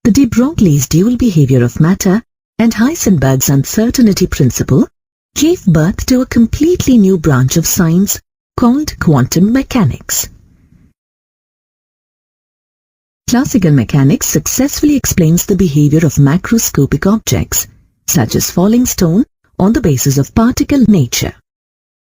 The de Broglie's dual behavior of matter and Heisenberg's uncertainty principle gave birth to a completely new branch of science called quantum mechanics. Classical mechanics successfully explains the behavior of macroscopic objects, such as falling stone, on the basis of particle nature.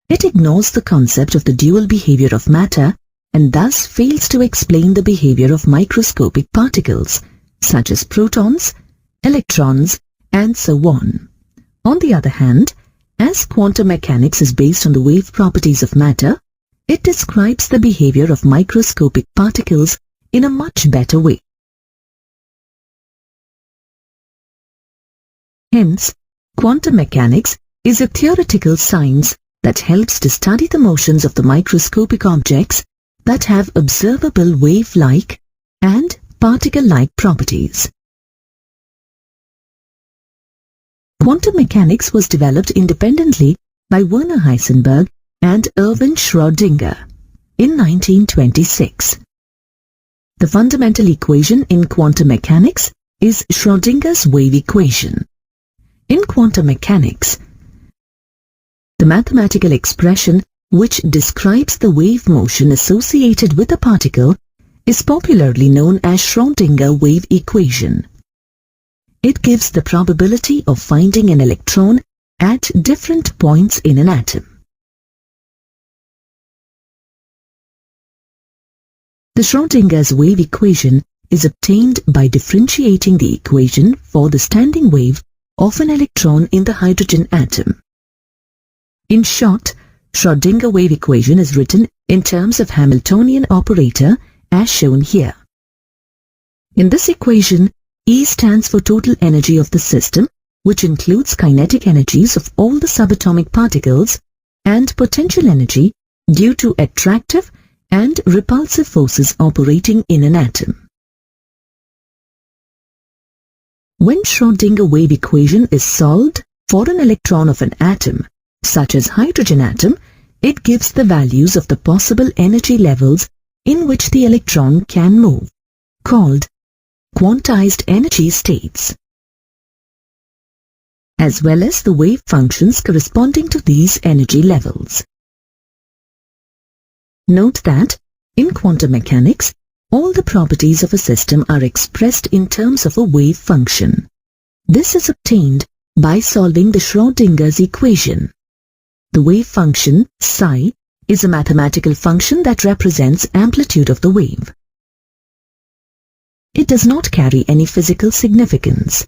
It ignores the concept of the dual behavior of matter and thus fails to explain the behavior of microscopic particles, such as protons, electrons, and so on. On the other hand, as quantum mechanics is based on the wave properties of matter, it describes the behavior of microscopic particles in a much better way. Hence, quantum mechanics is a theoretical science that helps to study the motions of the microscopic objects that have observable wave-like and particle-like properties. Quantum mechanics was developed independently by Werner Heisenberg and Erwin Schrödinger in 1926. The fundamental equation in quantum mechanics is Schrödinger's wave equation. In quantum mechanics, the mathematical expression which describes the wave motion associated with a particle is popularly known as Schrödinger wave equation. It gives the probability of finding an electron at different points in an atom. The Schrödinger's wave equation is obtained by differentiating the equation for the standing wave of an electron in the hydrogen atom. In short, Schrödinger wave equation is written in terms of Hamiltonian operator as shown here. In this equation, E stands for total energy of the system, which includes kinetic energies of all the subatomic particles and potential energy due to attractive and repulsive forces operating in an atom. When Schrödinger wave equation is solved for an electron of an atom, such as hydrogen atom, it gives the values of the possible energy levels in which the electron can move, called quantized energy states, as well as the wave functions corresponding to these energy levels. Note that, in quantum mechanics, all the properties of a system are expressed in terms of a wave function. This is obtained by solving the Schrödinger's equation. The wave function, psi, is a mathematical function that represents amplitude of the wave. It does not carry any physical significance.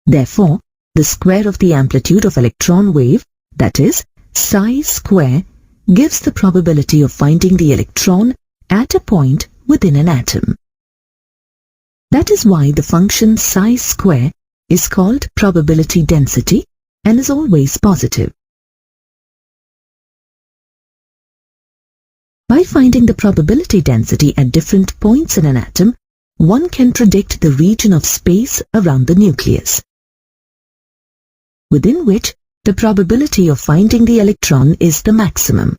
Therefore, the square of the amplitude of electron wave, that is, psi square, gives the probability of finding the electron at a point within an atom. That is why the function psi square is called probability density and is always positive. By finding the probability density at different points in an atom, one can predict the region of space around the nucleus, within which the probability of finding the electron is the maximum.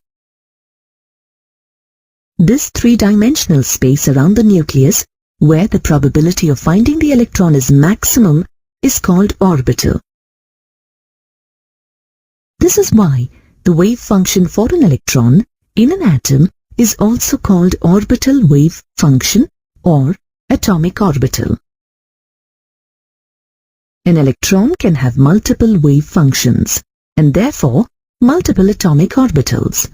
This three-dimensional space around the nucleus, where the probability of finding the electron is maximum, is called orbital. This is why the wave function for an electron in an atom is also called orbital wave function or atomic orbital. An electron can have multiple wave functions and therefore multiple atomic orbitals.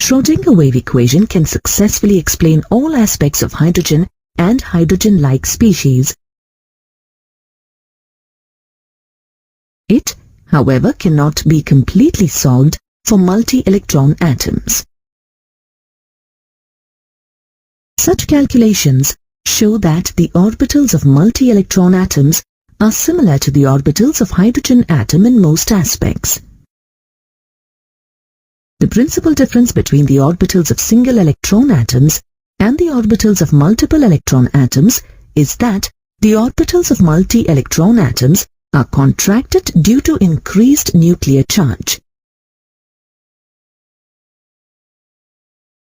Schrödinger wave equation can successfully explain all aspects of hydrogen and hydrogen-like species. It, however, cannot be completely solved for multi-electron atoms. Such calculations show that the orbitals of multi-electron atoms are similar to the orbitals of hydrogen atom in most aspects. The principal difference between the orbitals of single electron atoms and the orbitals of multiple electron atoms is that the orbitals of multi-electron atoms are contracted due to increased nuclear charge.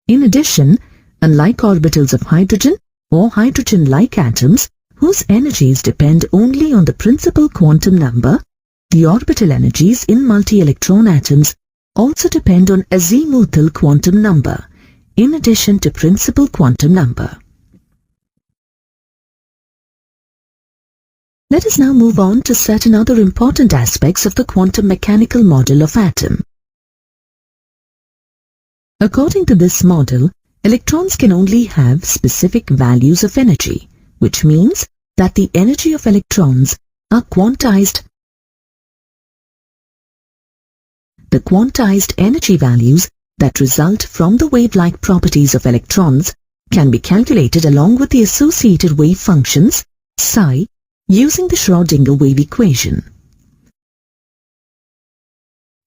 In addition, Unlike orbitals of hydrogen or hydrogen-like atoms, whose energies depend only on the principal quantum number, the orbital energies in multi-electron atoms also depend on azimuthal quantum number, in addition to principal quantum number. Let us now move on to certain other important aspects of the quantum mechanical model of atom. According to this model, electrons can only have specific values of energy, which means that the energy of electrons are quantized. The quantized energy values that result from the wave-like properties of electrons can be calculated along with the associated wave functions, psi, using the Schrödinger wave equation.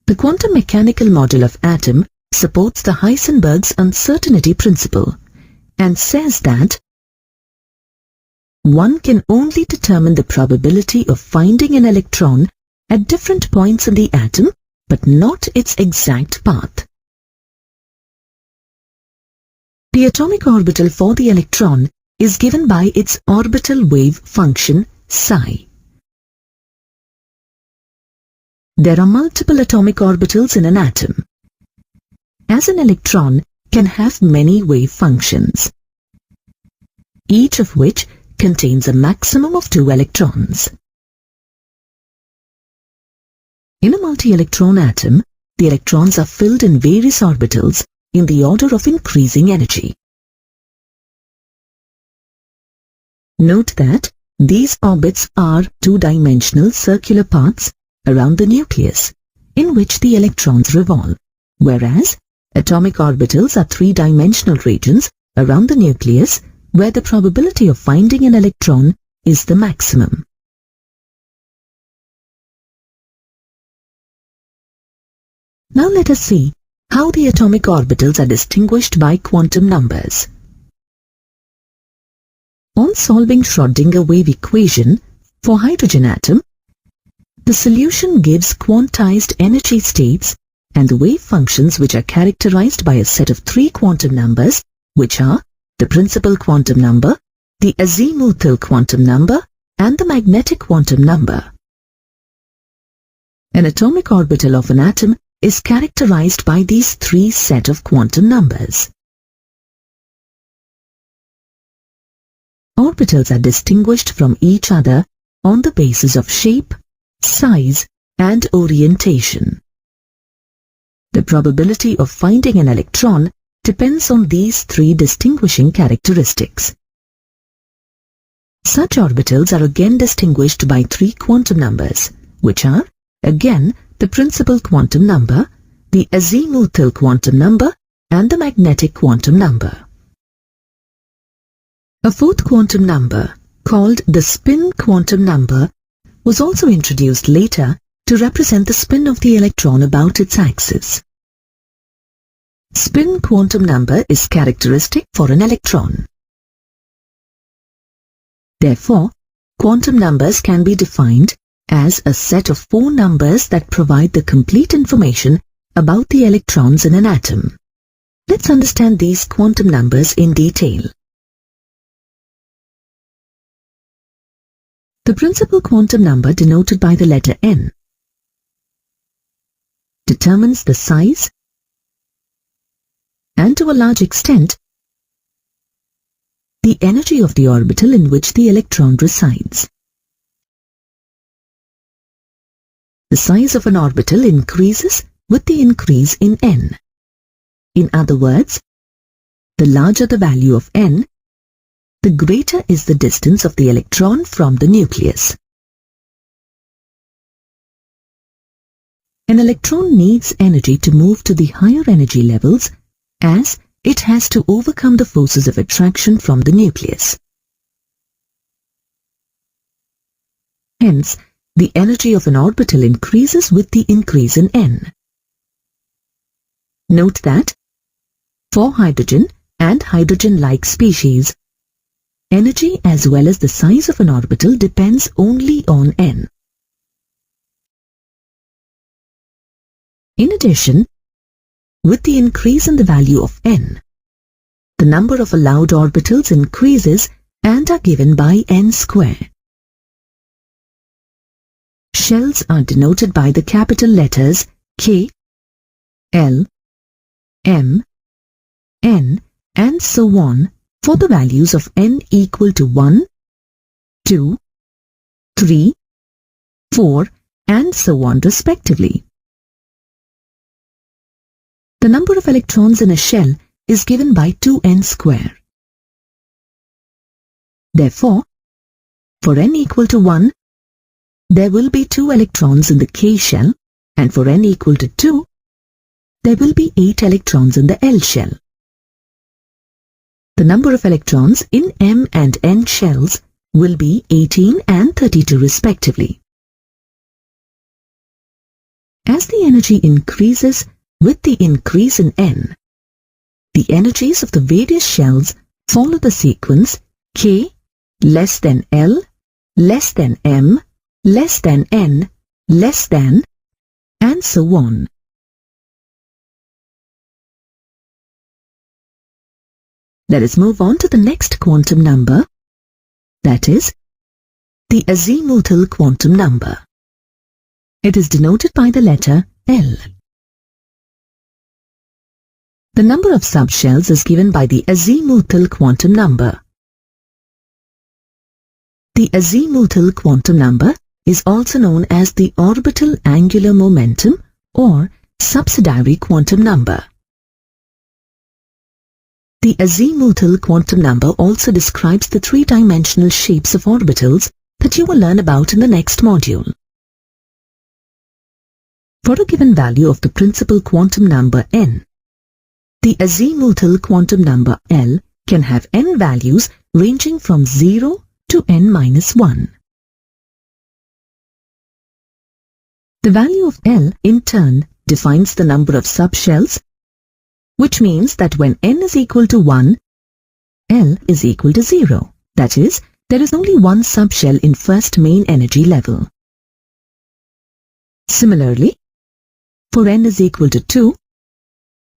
The quantum mechanical model of atom supports the Heisenberg's uncertainty principle and says that one can only determine the probability of finding an electron at different points in the atom, but not its exact path. The atomic orbital for the electron is given by its orbital wave function psi. There are multiple atomic orbitals in an atom, as an electron can have many wave functions, each of which contains a maximum of 2 electrons. In a multi-electron atom, the electrons are filled in various orbitals in the order of increasing energy. Note that these orbits are 2-dimensional circular paths around the nucleus, in which the electrons revolve, whereas atomic orbitals are 3-dimensional regions around the nucleus, where the probability of finding an electron is the maximum. Now let us see how the atomic orbitals are distinguished by quantum numbers. On solving Schrödinger wave equation for hydrogen atom, the solution gives quantized energy states and the wave functions which are characterized by a set of 3 quantum numbers, which are the principal quantum number, the azimuthal quantum number, and the magnetic quantum number. An atomic orbital of an atom is characterized by these 3 set of quantum numbers. Orbitals are distinguished from each other on the basis of shape, size, and orientation. The probability of finding an electron depends on these 3 distinguishing characteristics. Such orbitals are again distinguished by 3 quantum numbers, which are, again, the principal quantum number, the azimuthal quantum number, and the magnetic quantum number. A 4th quantum number, called the spin quantum number, was also introduced later to represent the spin of the electron about its axis. Spin quantum number is characteristic for an electron. Therefore, quantum numbers can be defined as a set of 4 numbers that provide the complete information about the electrons in an atom. Let's understand these quantum numbers in detail. The principal quantum number, denoted by the letter n, determines the size and, to a large extent, the energy of the orbital in which the electron resides. The size of an orbital increases with the increase in n. In other words, the larger the value of n, the greater is the distance of the electron from the nucleus. An electron needs energy to move to the higher energy levels, as it has to overcome the forces of attraction from the nucleus. Hence, the energy of an orbital increases with the increase in n. Note that, for hydrogen and hydrogen-like species, energy as well as the size of an orbital depends only on n. In addition, with the increase in the value of n, the number of allowed orbitals increases and are given by n square. Shells are denoted by the capital letters K, L, M, N, and so on for the values of n equal to 1, 2, 3, 4, and so on respectively. The number of electrons in a shell is given by 2n square. Therefore, for n equal to 1, there will be 2 electrons in the K shell, and for n equal to 2, there will be 8 electrons in the L shell. The number of electrons in M and N shells will be 18 and 32 respectively. As the energy increases with the increase in N, the energies of the various shells follow the sequence K less than L less than M less than N less than, and so on. Let us move on to the next quantum number, that is, the azimuthal quantum number. It is denoted by the letter L. The number of subshells is given by the azimuthal quantum number. The azimuthal quantum number is also known as the orbital angular momentum or subsidiary quantum number. The azimuthal quantum number also describes the three-dimensional shapes of orbitals that you will learn about in the next module. For a given value of the principal quantum number n, the azimuthal quantum number L can have n values ranging from 0 to n-1. The value of L in turn defines the number of subshells, which means that when n is equal to 1, L is equal to 0. That is, there is only one subshell in first main energy level. Similarly, for n is equal to 2,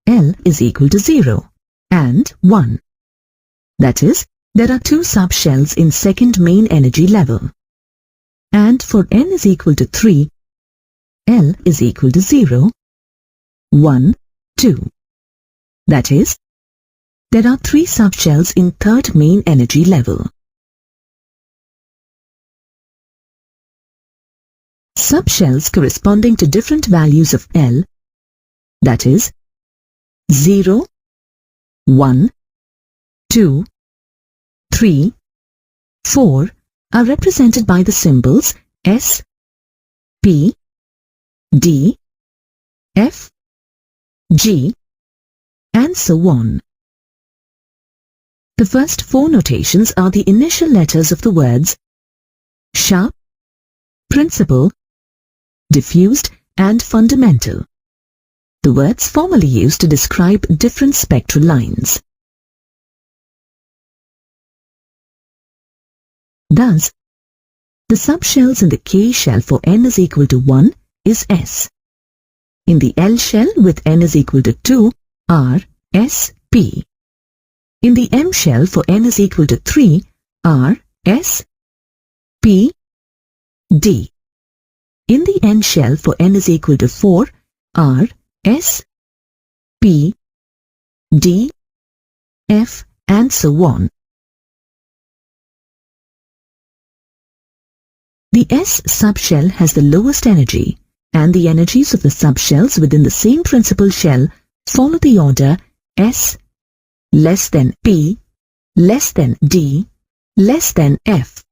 L is equal to 0 and 1. That is, there are two subshells in second main energy level. And for n is equal to 3, L is equal to 0, 1, 2. That is, there are three subshells in third main energy level. Subshells corresponding to different values of L, that is, 0, 1, 2, 3, 4, are represented by the symbols S, P, D, F, G, and so on. The first four notations are the initial letters of the words sharp, principal, diffused, and fundamental, the words formerly used to describe different spectral lines. Thus, the subshells in the K shell for n is equal to 1 is S. In the L shell with n is equal to 2 are S, P. In the M shell for n is equal to 3 are S, P, D. In the N shell for n is equal to 4 are S, P, D, F, and so on. The S subshell has the lowest energy, and the energies of the subshells within the same principal shell follow the order S less than P less than D less than F.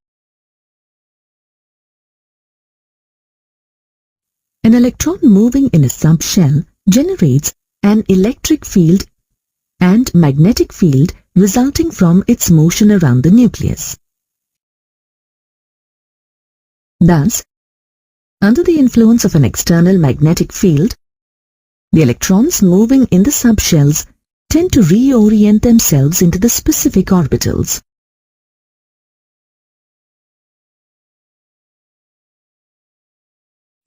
An electron moving in a subshell generates an electric field and magnetic field resulting from its motion around the nucleus. Thus, under the influence of an external magnetic field, the electrons moving in the subshells tend to reorient themselves into the specific orbitals.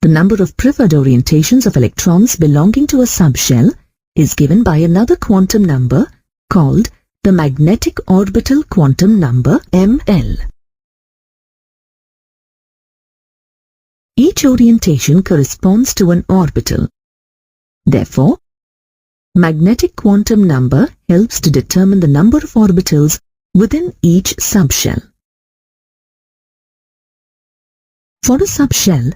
The number of preferred orientations of electrons belonging to a subshell is given by another quantum number called the magnetic orbital quantum number ml. Each orientation corresponds to an orbital. Therefore, magnetic quantum number helps to determine the number of orbitals within each subshell. For a subshell,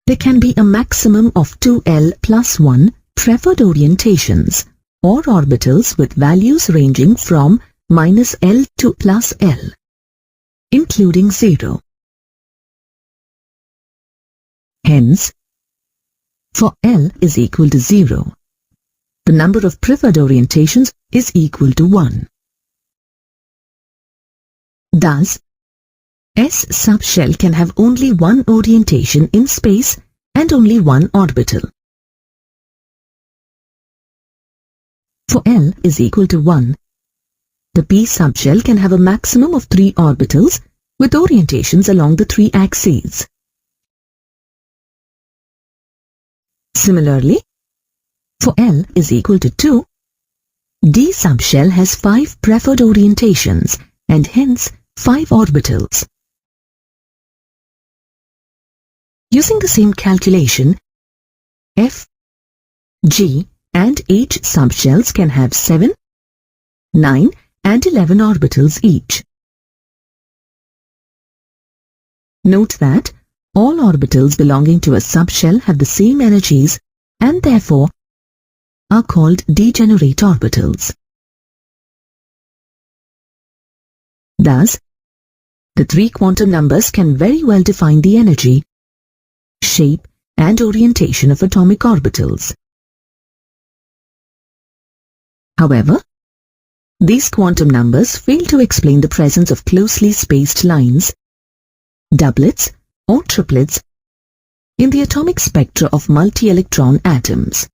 there can be a maximum of 2l plus 1 preferred orientations or orbitals with values ranging from -l to +l, including 0. Hence, for L is equal to 0, the number of preferred orientations is equal to 1. Thus, S subshell can have only one orientation in space and only one orbital. For L is equal to 1, the P subshell can have a maximum of 3 orbitals with orientations along the 3 axes. Similarly, for L is equal to 2, D subshell has 5 preferred orientations and hence 5 orbitals. Using the same calculation, F, G and H subshells can have 7, 9 and 11 orbitals each. Note that all orbitals belonging to a subshell have the same energies and therefore are called degenerate orbitals. Thus, the 3 quantum numbers can very well define the energy, shape and orientation of atomic orbitals. However, these quantum numbers fail to explain the presence of closely spaced lines, doublets or triplets in the atomic spectra of multi-electron atoms.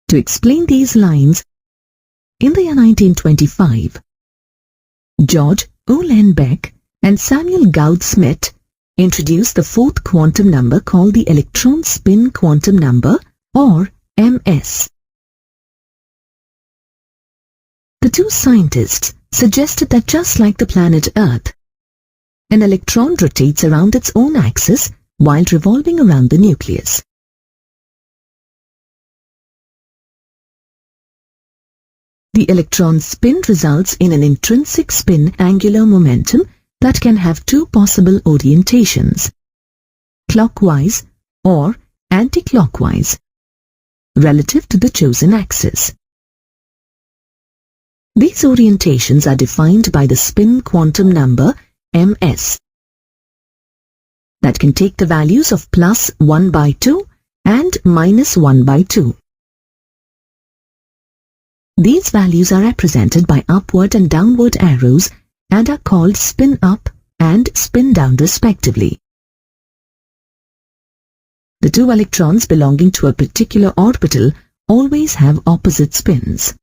To explain these lines, in the year 1925, George O. Len Beck and Samuel Goudsmit introduced the 4th quantum number called the electron spin quantum number, or MS. The two scientists suggested that just like the planet Earth, an electron rotates around its own axis while revolving around the nucleus. The electron spin results in an intrinsic spin angular momentum that can have 2 possible orientations, clockwise or anti-clockwise, relative to the chosen axis. These orientations are defined by the spin quantum number ms that can take the values of +1/2 and -1/2. These values are represented by upward and downward arrows and are called spin up and spin down respectively. The 2 electrons belonging to a particular orbital always have opposite spins.